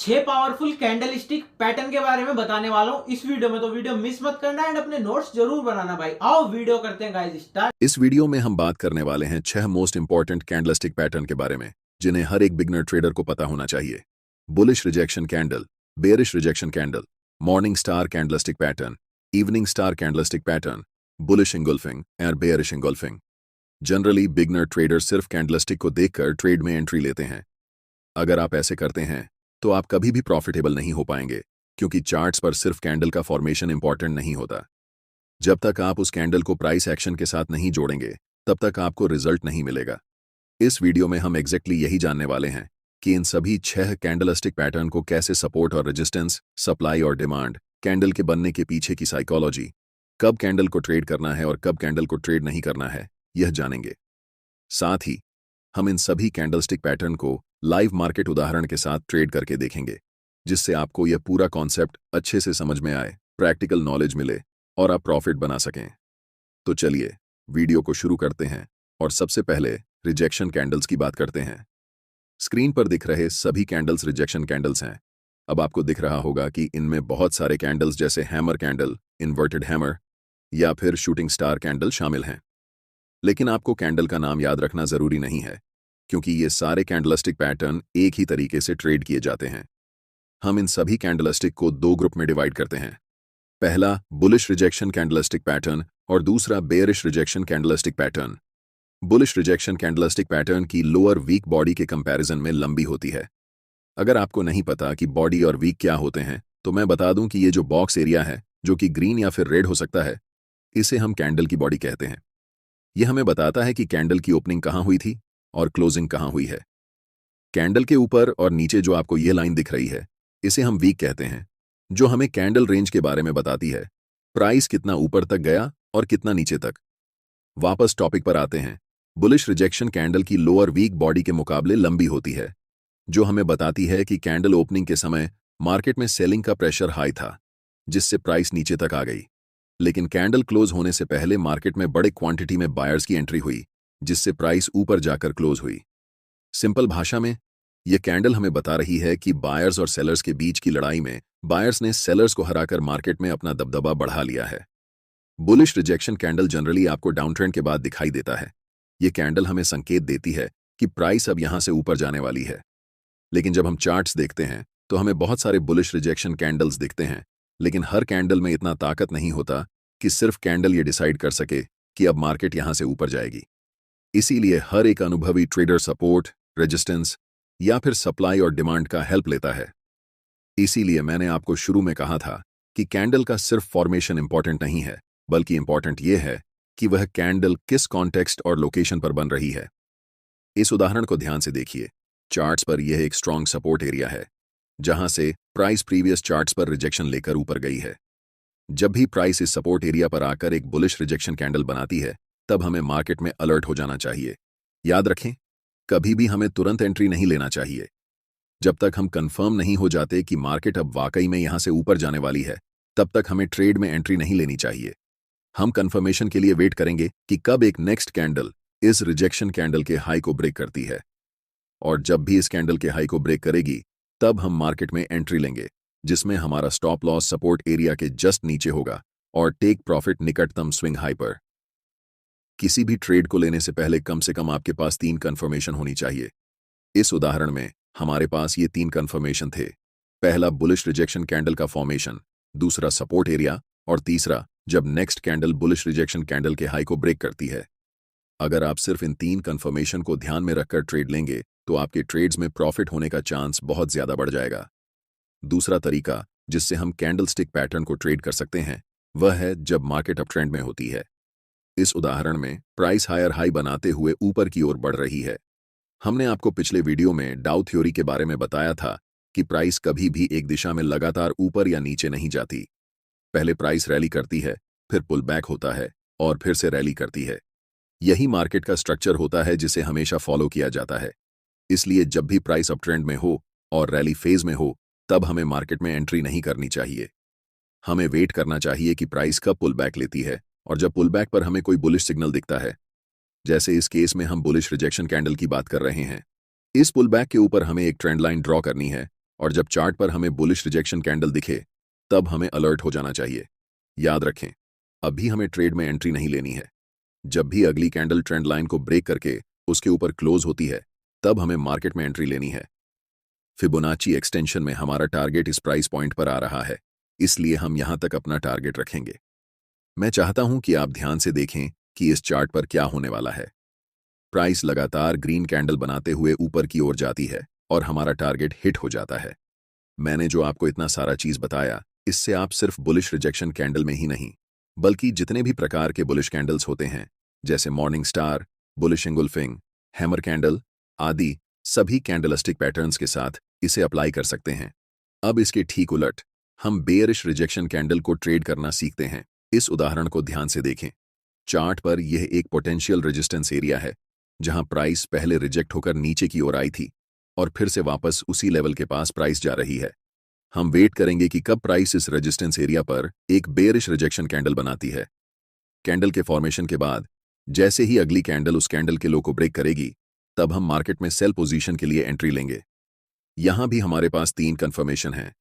छह powerful candlestick pattern के बारे में बताने वाला हूं इस वीडियो में, तो वीडियो मिस मत करना एंड अपने नोट्स जरूर बनाना भाई। आओ वीडियो करते हैं गाइस स्टार्ट। इस वीडियो में हम बात करने वाले हैं 6 मोस्ट इंपॉर्टेंट कैंडलस्टिक पैटर्न के बारे में, जिन्हें हर एक बिगनर ट्रेडर को पता होना चाहिए। Bullish rejection candle, bearish rejection candle, morning star candlestick pattern, evening star candlestick pattern, bullish engulfing और bearish engulfing. Generally beginner trader सिर्फ कैंडलस्टिक को देखकर ट्रेड में एंट्री लेते हैं। अगर आप ऐसे करते हैं तो आप कभी भी प्रॉफिटेबल नहीं हो पाएंगे, क्योंकि चार्ट्स पर सिर्फ कैंडल का फॉर्मेशन इंपॉर्टेंट नहीं होता। जब तक आप उस कैंडल को प्राइस एक्शन के साथ नहीं जोड़ेंगे, तब तक आपको रिजल्ट नहीं मिलेगा। इस वीडियो में हम एग्जैक्टली यही जानने वाले हैं कि इन सभी 6 कैंडलस्टिक पैटर्न को कैसे सपोर्ट और रेजिस्टेंस, सप्लाई और डिमांड, कैंडल के बनने के पीछे की साइकोलॉजी, कब कैंडल को ट्रेड करना है और कब कैंडल को ट्रेड नहीं करना है, यह जानेंगे। साथ ही हम इन सभी कैंडलस्टिक पैटर्न को लाइव मार्केट उदाहरण के साथ ट्रेड करके देखेंगे, जिससे आपको यह पूरा कॉन्सेप्ट अच्छे से समझ में आए, प्रैक्टिकल नॉलेज मिले और आप प्रॉफिट बना सकें। तो चलिए वीडियो को शुरू करते हैं और सबसे पहले रिजेक्शन कैंडल्स की बात करते हैं। स्क्रीन पर दिख रहे सभी कैंडल्स रिजेक्शन कैंडल्स हैं। अब आपको दिख रहा होगा कि इनमें बहुत सारे कैंडल्स जैसे हैमर कैंडल, इन्वर्टेड हैमर या फिर शूटिंग स्टार कैंडल शामिल हैं। लेकिन आपको कैंडल का नाम याद रखना जरूरी नहीं है, क्योंकि ये सारे कैंडलस्टिक पैटर्न एक ही तरीके से ट्रेड किए जाते हैं। हम इन सभी कैंडलस्टिक को 2 ग्रुप में डिवाइड करते हैं। पहला बुलिश रिजेक्शन कैंडलस्टिक पैटर्न और दूसरा bearish rejection candlestick pattern. Bullish rejection candlestick pattern की लोअर वीक बॉडी के कंपैरिजन में लंबी होती है। अगर आपको नहीं पता कि बॉडी और वीक क्या होते हैं, तो मैं बता दूं कि ये जो बॉक्स एरिया है, जो कि ग्रीन या फिर रेड हो सकता है, इसे हम कैंडल की बॉडी कहते हैं। यह हमें बताता है कि कैंडल की ओपनिंग कहां हुई थी और क्लोजिंग कहां हुई है। कैंडल के ऊपर और नीचे जो आपको यह लाइन दिख रही है, इसे हम वीक कहते हैं, जो हमें कैंडल रेंज के बारे में बताती है, प्राइस कितना ऊपर तक गया और कितना नीचे तक। वापस टॉपिक पर आते हैं। बुलिश रिजेक्शन कैंडल की लोअर वीक बॉडी के मुकाबले लंबी होती है, जो हमें बताती है कि कैंडल ओपनिंग के समय मार्केट में सेलिंग का प्रेशर हाई था, जिससे प्राइस नीचे तक आ गई। लेकिन कैंडल क्लोज होने से पहले मार्केट में बड़े क्वांटिटी में बायर्स की एंट्री हुई, जिससे प्राइस ऊपर जाकर क्लोज हुई। सिंपल भाषा में यह कैंडल हमें बता रही है कि बायर्स और सेलर्स के बीच की लड़ाई में बायर्स ने सेलर्स को हराकर मार्केट में अपना दबदबा बढ़ा लिया है। बुलिश रिजेक्शन कैंडल जनरली आपको डाउन ट्रेंड के बाद दिखाई देता है। यह कैंडल हमें संकेत देती है कि प्राइस अब यहां से ऊपर जाने वाली है। लेकिन जब हम चार्ट्स देखते हैं तो हमें बहुत सारे बुलिश रिजेक्शन कैंडल्स दिखते हैं, लेकिन हर कैंडल में इतना ताकत नहीं होता कि सिर्फ कैंडल ये डिसाइड कर सके कि अब मार्केट यहां से ऊपर जाएगी। इसीलिए हर एक अनुभवी ट्रेडर सपोर्ट, रेजिस्टेंस या फिर सप्लाई और डिमांड का हेल्प लेता है। इसीलिए मैंने आपको शुरू में कहा था कि कैंडल का सिर्फ फॉर्मेशन इंपॉर्टेंट नहीं है, बल्कि इंपॉर्टेंट यह है कि वह कैंडल किस कॉन्टेक्स्ट और लोकेशन पर बन रही है। इस उदाहरण को ध्यान से देखिए। चार्ट्स पर यह एक स्ट्रॉन्ग सपोर्ट एरिया है, जहां से प्राइस प्रीवियस चार्ट्स पर रिजेक्शन लेकर ऊपर गई है। जब भी प्राइस इस सपोर्ट एरिया पर आकर एक बुलिश रिजेक्शन कैंडल बनाती है, तब हमें मार्केट में अलर्ट हो जाना चाहिए। याद रखें, कभी भी हमें तुरंत एंट्री नहीं लेना चाहिए। जब तक हम कंफर्म नहीं हो जाते कि मार्केट अब वाकई में यहां से ऊपर जाने वाली है, तब तक हमें ट्रेड में एंट्री नहीं लेनी चाहिए। हम कंफर्मेशन के लिए वेट करेंगे कि कब एक नेक्स्ट कैंडल इस रिजेक्शन कैंडल के हाई को ब्रेक करती है, और जब भी इस कैंडल के हाई को ब्रेक करेगी, तब हम मार्केट में एंट्री लेंगे, जिसमें हमारा स्टॉप लॉस सपोर्ट एरिया के जस्ट नीचे होगा और टेक प्रॉफिट निकटतम स्विंग हाई पर। किसी भी ट्रेड को लेने से पहले कम से कम आपके पास 3 कंफर्मेशन होनी चाहिए। इस उदाहरण में हमारे पास ये 3 कंफर्मेशन थे। पहला बुलिश रिजेक्शन कैंडल का फॉर्मेशन, दूसरा सपोर्ट एरिया और तीसरा जब next candle bullish rejection candle के हाई को ब्रेक करती है। अगर आप सिर्फ इन 3 कंफर्मेशन को ध्यान में रखकर ट्रेड लेंगे, तो आपके ट्रेड्स में प्रॉफिट होने का चांस बहुत ज्यादा बढ़ जाएगा। दूसरा तरीका जिससे हम कैंडलस्टिक पैटर्न को ट्रेड कर सकते हैं, वह है जब मार्केट अप ट्रेंड में होती है। इस उदाहरण में प्राइस हायर हाई बनाते हुए ऊपर की ओर बढ़ रही है। हमने आपको पिछले वीडियो में डाउ थ्योरी के बारे में बताया था कि प्राइस कभी भी एक दिशा में लगातार ऊपर या नीचे नहीं जाती। पहले प्राइस रैली करती है, फिर पुल बैक होता है और फिर से रैली करती है। यही मार्केट का स्ट्रक्चर होता है जिसे हमेशा फॉलो किया जाता है। इसलिए जब भी प्राइस अप ट्रेंड में हो और रैली फेज में हो, तब हमें मार्केट में एंट्री नहीं करनी चाहिए। हमें वेट करना चाहिए कि प्राइस कब पुल बैक लेती है, और जब पुल बैक पर हमें कोई बुलिश सिग्नल दिखता है, जैसे इस केस में हम बुलिश रिजेक्शन कैंडल की बात कर रहे हैं, इस पुल बैक के ऊपर हमें एक ट्रेंड लाइन ड्रॉ करनी है और जब चार्ट पर हमें बुलिश रिजेक्शन कैंडल दिखे तब हमें अलर्ट हो जाना चाहिए। याद रखें, अभी हमें ट्रेड में एंट्री नहीं लेनी है। जब भी अगली कैंडल ट्रेंड लाइन को ब्रेक करके उसके ऊपर क्लोज होती है तब हमें मार्केट में एंट्री लेनी है। फिबोनाची एक्सटेंशन में हमारा टारगेट इस प्राइस पॉइंट पर आ रहा है, इसलिए हम यहां तक अपना टारगेट रखेंगे। मैं चाहता हूं कि आप ध्यान से देखें कि इस चार्ट पर क्या होने वाला है। प्राइस लगातार ग्रीन कैंडल बनाते हुए ऊपर की ओर जाती है और हमारा टारगेट हिट हो जाता है। मैंने जो आपको इतना सारा चीज बताया, इससे आप सिर्फ बुलिश रिजेक्शन कैंडल में ही नहीं, बल्कि जितने भी प्रकार के बुलिश कैंडल्स होते हैं, जैसे morning star, bullish engulfing, hammer candle आदि, सभी कैंडलस्टिक पैटर्न्स के साथ इसे अप्लाई कर सकते हैं। अब इसके ठीक उलट हम बेयरिश रिजेक्शन कैंडल को ट्रेड करना सीखते हैं। इस उदाहरण को ध्यान से देखें। चार्ट पर यह एक पोटेंशियल रेजिस्टेंस एरिया है जहां प्राइस पहले रिजेक्ट होकर नीचे की ओर आई थी और फिर से वापस उसी लेवल के पास प्राइस जा रही है। हम वेट करेंगे कि कब प्राइस इस रेजिस्टेंस एरिया पर एक बेयरिश रिजेक्शन कैंडल बनाती है। कैंडल के फॉर्मेशन के बाद जैसे ही अगली कैंडल उस कैंडल के लो को ब्रेक करेगी तब हम मार्केट में सेल पोजीशन के लिए एंट्री लेंगे। यहां भी हमारे पास 3 कंफर्मेशन हैं।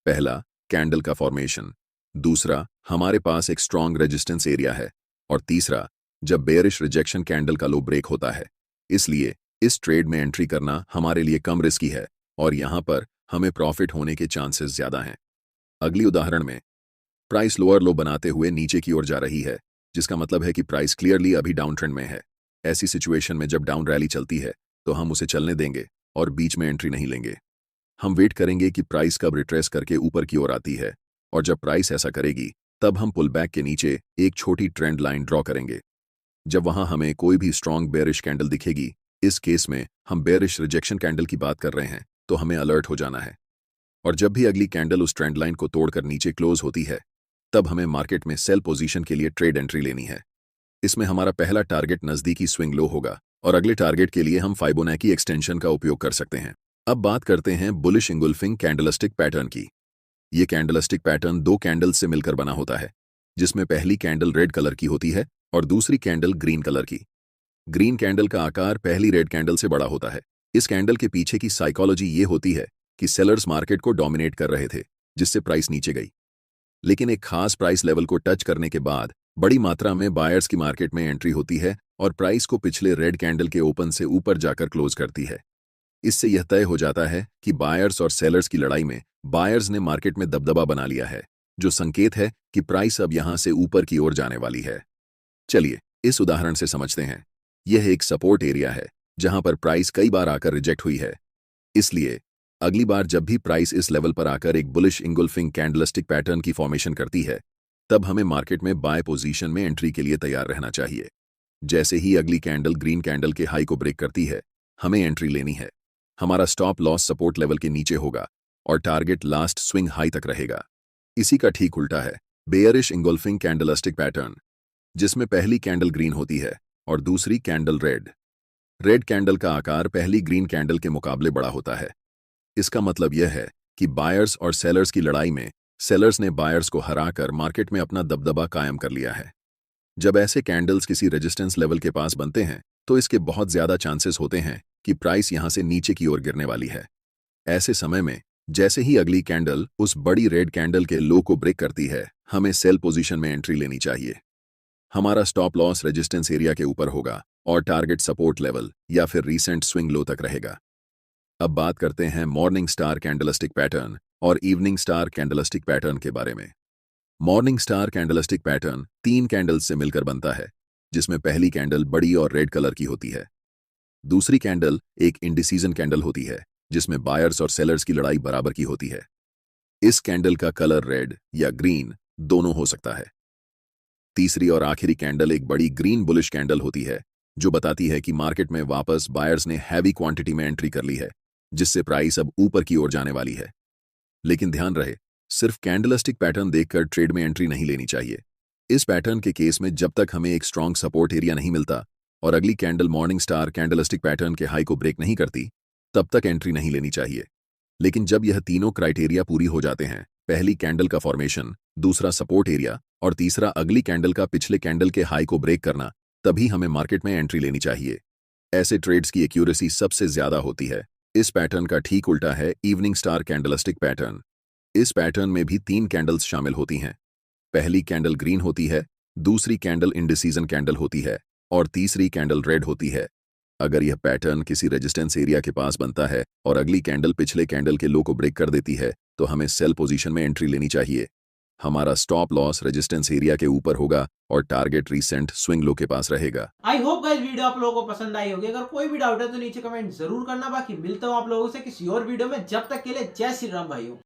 पहला, कैंडल का फॉर्मेशन। दूसरा, हमारे पास एक स्ट्रॉन्ग रेजिस्टेंस एरिया है। और तीसरा, जब बेयरिश रिजेक्शन कैंडल का लो ब्रेक होता है। इसलिए इस ट्रेड में एंट्री करना हमारे लिए कम रिस्की है और यहां पर हमें प्रॉफिट होने के चांसेस ज्यादा हैं। अगली उदाहरण में प्राइस लोअर लो बनाते हुए नीचे की ओर जा रही है, जिसका मतलब है कि प्राइस क्लियरली अभी डाउन ट्रेंड में है। ऐसी सिचुएशन में जब डाउन रैली चलती है तो हम उसे चलने देंगे और बीच में एंट्री नहीं लेंगे। हम वेट करेंगे कि प्राइस कब रिट्रेस करके ऊपर की ओर आती है और जब प्राइस ऐसा करेगी तब हम पुल बैक के नीचे एक छोटी ट्रेंड लाइन ड्रॉ करेंगे। जब वहां हमें कोई भी स्ट्रॉन्ग बेयरिश कैंडल दिखेगी, इस केस में हम बेयरिश रिजेक्शन कैंडल की बात कर रहे हैं, तो हमें अलर्ट हो जाना है। और जब भी अगली कैंडल उस ट्रेंड लाइन को तोड़कर नीचे क्लोज होती है तब हमें मार्केट में सेल पोजीशन के लिए ट्रेड एंट्री लेनी है। इसमें हमारा पहला टारगेट नजदीकी स्विंग लो होगा और अगले टारगेट के लिए हम फिबोनाची एक्सटेंशन का उपयोग कर सकते हैं। अब बात करते हैं बुलिश इंगुल्फिंग कैंडलस्टिक पैटर्न की। ये कैंडलस्टिक पैटर्न 2 कैंडल्स से मिलकर बना होता है, जिसमें पहली कैंडल रेड कलर की होती है और दूसरी कैंडल ग्रीन कलर की। ग्रीन कैंडल का आकार पहली रेड कैंडल से बड़ा होता है। इस कैंडल के पीछे की साइकोलॉजी ये होती है कि सेलर्स मार्केट को डोमिनेट कर रहे थे, जिससे प्राइस नीचे गई। लेकिन एक खास प्राइस लेवल को टच करने के बाद बड़ी मात्रा में बायर्स की मार्केट में एंट्री होती है और प्राइस को पिछले रेड कैंडल के ओपन से ऊपर जाकर क्लोज करती है। इससे यह तय हो जाता है कि बायर्स और सेलर्स की लड़ाई में बायर्स ने मार्केट में दबदबा बना लिया है, जो संकेत है कि प्राइस अब यहां से ऊपर की ओर जाने वाली है। चलिए इस उदाहरण से समझते हैं। यह एक सपोर्ट एरिया है जहां पर प्राइस कई बार आकर रिजेक्ट हुई है। इसलिए अगली बार जब भी प्राइस इस लेवल पर आकर एक बुलिश इंगुल्फिंग कैंडलस्टिक पैटर्न की फॉर्मेशन करती है, तब हमें मार्केट में बाय पोजीशन में एंट्री के लिए तैयार रहना चाहिए। जैसे ही अगली कैंडल ग्रीन कैंडल के हाई को ब्रेक करती है, हमें एंट्री लेनी है। हमारा स्टॉप लॉस सपोर्ट लेवल के नीचे होगा और टारगेट लास्ट स्विंग हाई तक रहेगा। इसी का ठीक उल्टा है बेयरिश इंगुल्फिंग कैंडलस्टिक पैटर्न, जिसमें पहली कैंडल ग्रीन होती है और दूसरी कैंडल रेड। रेड कैंडल का आकार पहली ग्रीन कैंडल के मुकाबले बड़ा होता है। इसका मतलब यह है कि बायर्स और सेलर्स की लड़ाई में सेलर्स ने बायर्स को हराकर मार्केट में अपना दबदबा कायम कर लिया है। जब ऐसे कैंडल्स किसी रेजिस्टेंस लेवल के पास बनते हैं तो इसके बहुत ज्यादा चांसेस होते हैं कि प्राइस यहां से नीचे की ओर गिरने वाली है। ऐसे समय में जैसे ही अगली कैंडल उस बड़ी रेड कैंडल के लो को ब्रेक करती है, हमें सेल पोजीशन में एंट्री लेनी चाहिए। हमारा स्टॉप लॉस रेजिस्टेंस एरिया के ऊपर होगा और टारगेट सपोर्ट लेवल या फिर रीसेंट स्विंग लो तक रहेगा। अब बात करते हैं मॉर्निंग स्टार कैंडलस्टिक पैटर्न और इवनिंग स्टार कैंडलस्टिक पैटर्न के बारे में। Morning star candlestick pattern 3 candles से मिलकर बनता है, जिसमें पहली कैंडल बड़ी और रेड कलर की होती है। दूसरी कैंडल एक इंडिसीजन कैंडल होती है, जिसमें बायर्स और सेलर्स की लड़ाई बराबर की होती है। इस कैंडल का कलर रेड या ग्रीन दोनों हो सकता है। तीसरी और आखिरी कैंडल एक बड़ी ग्रीन बुलिश कैंडल होती है, जो बताती है कि मार्केट में वापस बायर्स ने हैवी क्वांटिटी में एंट्री कर ली है, जिससे प्राइस अब ऊपर की ओर जाने वाली है। लेकिन ध्यान रहे, सिर्फ कैंडलस्टिक पैटर्न देखकर ट्रेड में एंट्री नहीं लेनी चाहिए। इस पैटर्न के केस में जब तक हमें एक स्ट्रॉन्ग सपोर्ट एरिया नहीं मिलता और अगली candle morning star candlestick pattern के हाई को ब्रेक नहीं करती, तब तक एंट्री नहीं लेनी चाहिए। लेकिन जब यह तीनों क्राइटेरिया पूरी हो जाते हैं, पहली कैंडल का फॉर्मेशन, दूसरा सपोर्ट एरिया और तीसरा अगली कैंडल का पिछले कैंडल के हाई को ब्रेक करना, तभी हमें मार्केट में एंट्री लेनी चाहिए। ऐसे ट्रेड्स की एक्यूरेसी सबसे ज्यादा होती है, इस पैटर्न का ठीक उल्टा है इवनिंग स्टार कैंडलस्टिक पैटर्न। इस पैटर्न में भी 3 कैंडल्स शामिल होती हैं। पहली कैंडल ग्रीन होती है, दूसरी कैंडल इंडिसीजन कैंडल होती है और तीसरी कैंडल रेड होती है। अगर यह पैटर्न किसी रेजिस्टेंस एरिया के पास बनता है और अगली कैंडल पिछले कैंडल के लो को ब्रेक कर देती है तो हमें सेल पोजीशन में एंट्री लेनी चाहिए। हमारा स्टॉप लॉस रेजिस्टेंस एरिया के ऊपर होगा और टारगेट रीसेंट स्विंग लो के पास रहेगा। आई होप गाइस वीडियो आप लोगों को पसंद आई होगी। अगर कोई भी डाउट है तो नीचे कमेंट जरूर करना। बाकी मिलता हूँ आप लोगों से किसी और वीडियो में। जब तक के लिए जय श्री राम भाइयों।